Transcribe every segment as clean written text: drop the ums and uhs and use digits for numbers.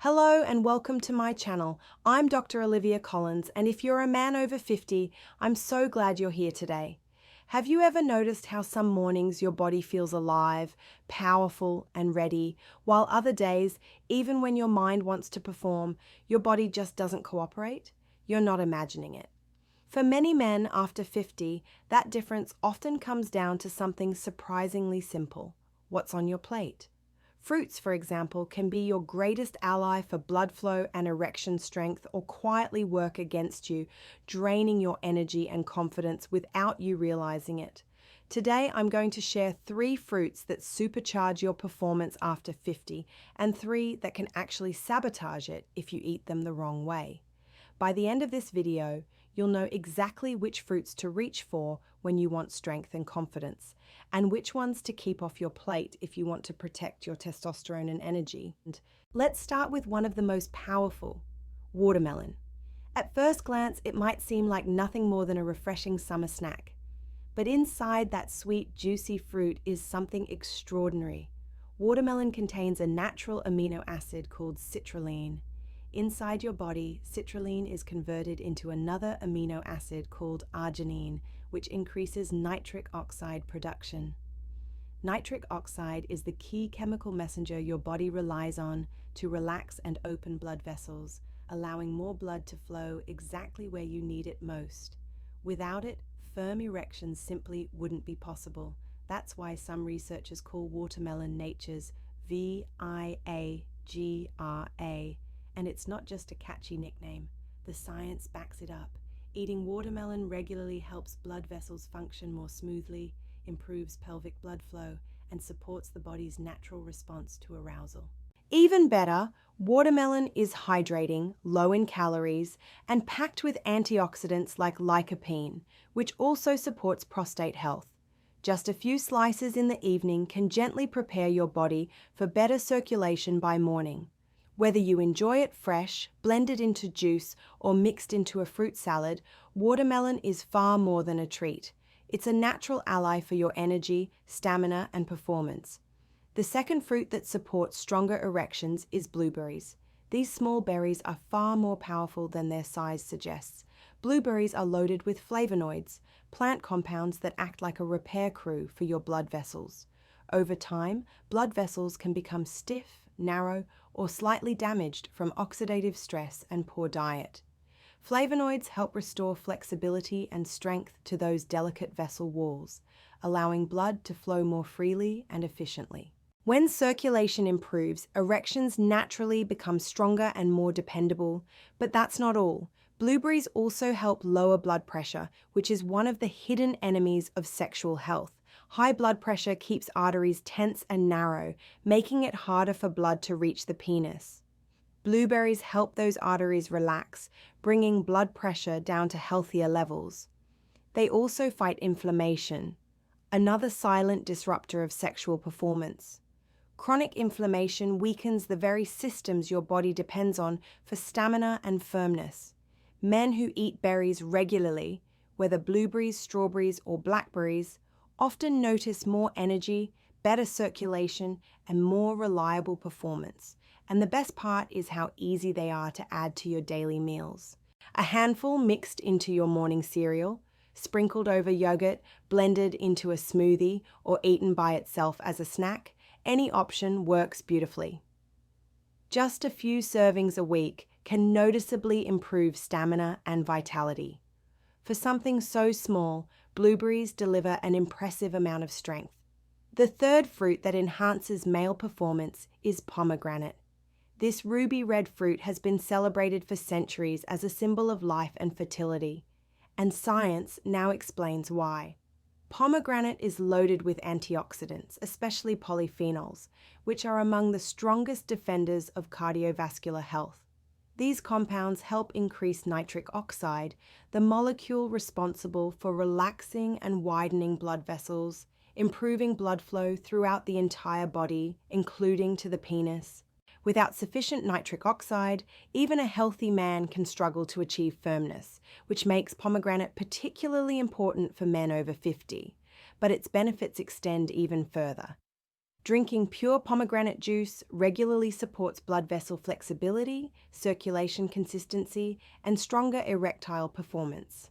Hello and welcome to my channel. I'm Dr. Olivia Collins, and if you're a man over 50, I'm so glad you're here today. Have you ever noticed how some mornings your body feels alive, powerful, and ready, while other days, even when your mind wants to perform, your body just doesn't cooperate? You're not imagining it. For many men after 50, that difference often comes down to something surprisingly simple: what's on your plate. Fruits, for example, can be your greatest ally for blood flow and erection strength, or quietly work against you, draining your energy and confidence without you realizing it. Today, I'm going to share 3 fruits that supercharge your performance after 50, and 3 that can actually sabotage it if you eat them the wrong way. By the end of this video, you'll know exactly which fruits to reach for when you want strength and confidence, and which ones to keep off your plate if you want to protect your testosterone and energy. Let's start with one of the most powerful: watermelon. At first glance, it might seem like nothing more than a refreshing summer snack. But inside that sweet, juicy fruit is something extraordinary. Watermelon contains a natural amino acid called citrulline. Inside your body, citrulline is converted into another amino acid called arginine, which increases nitric oxide production. Nitric oxide is the key chemical messenger your body relies on to relax and open blood vessels, allowing more blood to flow exactly where you need it most. Without it, firm erections simply wouldn't be possible. That's why some researchers call watermelon nature's Viagra. And it's not just a catchy nickname. The science backs it up. Eating watermelon regularly helps blood vessels function more smoothly, improves pelvic blood flow, and supports the body's natural response to arousal. Even better, watermelon is hydrating, low in calories, and packed with antioxidants like lycopene, which also supports prostate health. Just a few slices in the evening can gently prepare your body for better circulation by morning. Whether you enjoy it fresh, blended into juice, or mixed into a fruit salad, watermelon is far more than a treat. It's a natural ally for your energy, stamina, and performance. The second fruit that supports stronger erections is blueberries. These small berries are far more powerful than their size suggests. Blueberries are loaded with flavonoids, plant compounds that act like a repair crew for your blood vessels. Over time, blood vessels can become stiff, narrow, or slightly damaged from oxidative stress and poor diet. Flavonoids help restore flexibility and strength to those delicate vessel walls, allowing blood to flow more freely and efficiently. When circulation improves, erections naturally become stronger and more dependable, but that's not all. Blueberries also help lower blood pressure, which is one of the hidden enemies of sexual health. High blood pressure keeps arteries tense and narrow, making it harder for blood to reach the penis. Blueberries help those arteries relax, bringing blood pressure down to healthier levels. They also fight inflammation, another silent disruptor of sexual performance. Chronic inflammation weakens the very systems your body depends on for stamina and firmness. Men who eat berries regularly, whether blueberries, strawberries, or blackberries, often notice more energy, better circulation, and more reliable performance. And the best part is how easy they are to add to your daily meals. A handful mixed into your morning cereal, sprinkled over yogurt, blended into a smoothie, or eaten by itself as a snack, any option works beautifully. Just a few servings a week can noticeably improve stamina and vitality. For something so small, blueberries deliver an impressive amount of strength. The third fruit that enhances male performance is pomegranate. This ruby red fruit has been celebrated for centuries as a symbol of life and fertility, and science now explains why. Pomegranate is loaded with antioxidants, especially polyphenols, which are among the strongest defenders of cardiovascular health. These compounds help increase nitric oxide, the molecule responsible for relaxing and widening blood vessels, improving blood flow throughout the entire body, including to the penis. Without sufficient nitric oxide, even a healthy man can struggle to achieve firmness, which makes pomegranate particularly important for men over 50. But its benefits extend even further. Drinking pure pomegranate juice regularly supports blood vessel flexibility, circulation consistency, and stronger erectile performance.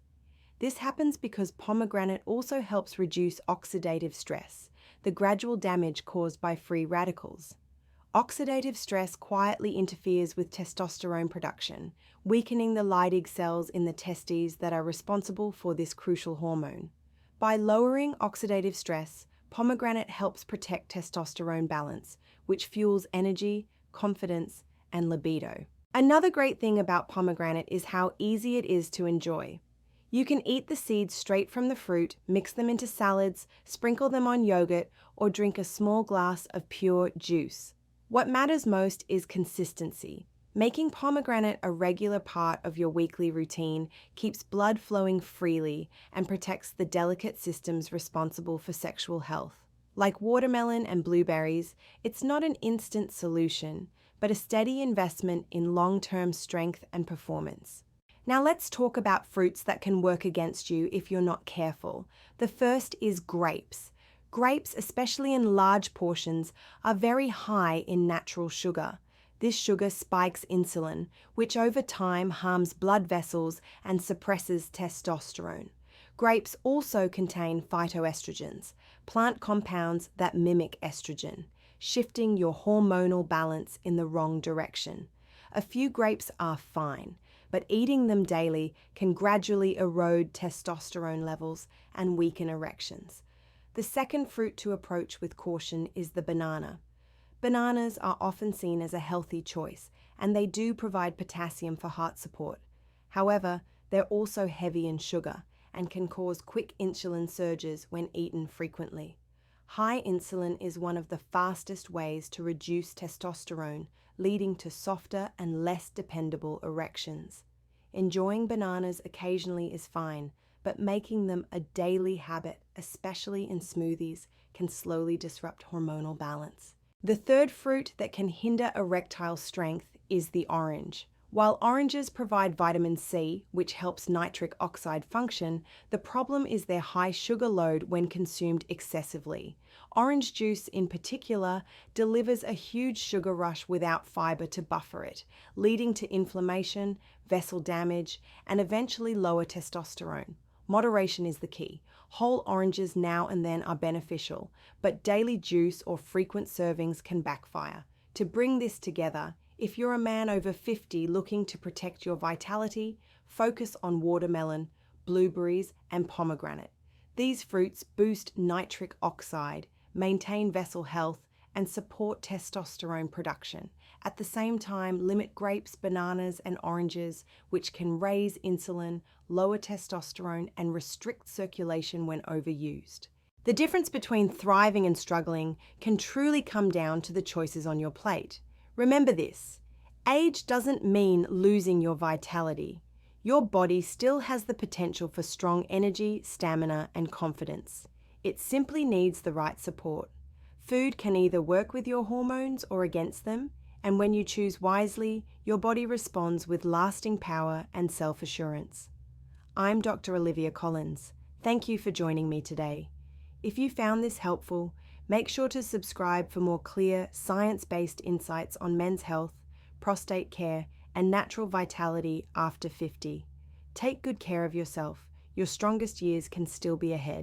This happens because pomegranate also helps reduce oxidative stress, the gradual damage caused by free radicals. Oxidative stress quietly interferes with testosterone production, weakening the Leydig cells in the testes that are responsible for this crucial hormone. By lowering oxidative stress, pomegranate helps protect testosterone balance, which fuels energy, confidence, and libido. Another great thing about pomegranate is how easy it is to enjoy. You can eat the seeds straight from the fruit, mix them into salads, sprinkle them on yogurt, or drink a small glass of pure juice. What matters most is consistency. Making pomegranate a regular part of your weekly routine keeps blood flowing freely and protects the delicate systems responsible for sexual health. Like watermelon and blueberries, it's not an instant solution, but a steady investment in long-term strength and performance. Now let's talk about fruits that can work against you if you're not careful. The first is grapes. Grapes, especially in large portions, are very high in natural sugar. This sugar spikes insulin, which over time harms blood vessels and suppresses testosterone. Grapes also contain phytoestrogens, plant compounds that mimic estrogen, shifting your hormonal balance in the wrong direction. A few grapes are fine, but eating them daily can gradually erode testosterone levels and weaken erections. The second fruit to approach with caution is the banana. Bananas are often seen as a healthy choice, and they do provide potassium for heart support. However, they're also heavy in sugar and can cause quick insulin surges when eaten frequently. High insulin is one of the fastest ways to reduce testosterone, leading to softer and less dependable erections. Enjoying bananas occasionally is fine, but making them a daily habit, especially in smoothies, can slowly disrupt hormonal balance. The third fruit that can hinder erectile strength is the orange. While oranges provide vitamin C, which helps nitric oxide function, the problem is their high sugar load when consumed excessively. Orange juice, in particular, delivers a huge sugar rush without fiber to buffer it, leading to inflammation, vessel damage, and eventually lower testosterone. Moderation is the key. Whole oranges now and then are beneficial, but daily juice or frequent servings can backfire. To bring this together, if you're a man over 50 looking to protect your vitality, focus on watermelon, blueberries, and pomegranate. These fruits boost nitric oxide, maintain vessel health, and support testosterone production. At the same time, limit grapes, bananas, and oranges, which can raise insulin, lower testosterone, and restrict circulation when overused. The difference between thriving and struggling can truly come down to the choices on your plate. Remember this: age doesn't mean losing your vitality. Your body still has the potential for strong energy, stamina, and confidence. It simply needs the right support. Food can either work with your hormones or against them, and when you choose wisely, your body responds with lasting power and self-assurance. I'm Dr. Olivia Collins. Thank you for joining me today. If you found this helpful, make sure to subscribe for more clear, science-based insights on men's health, prostate care, and natural vitality after 50. Take good care of yourself. Your strongest years can still be ahead.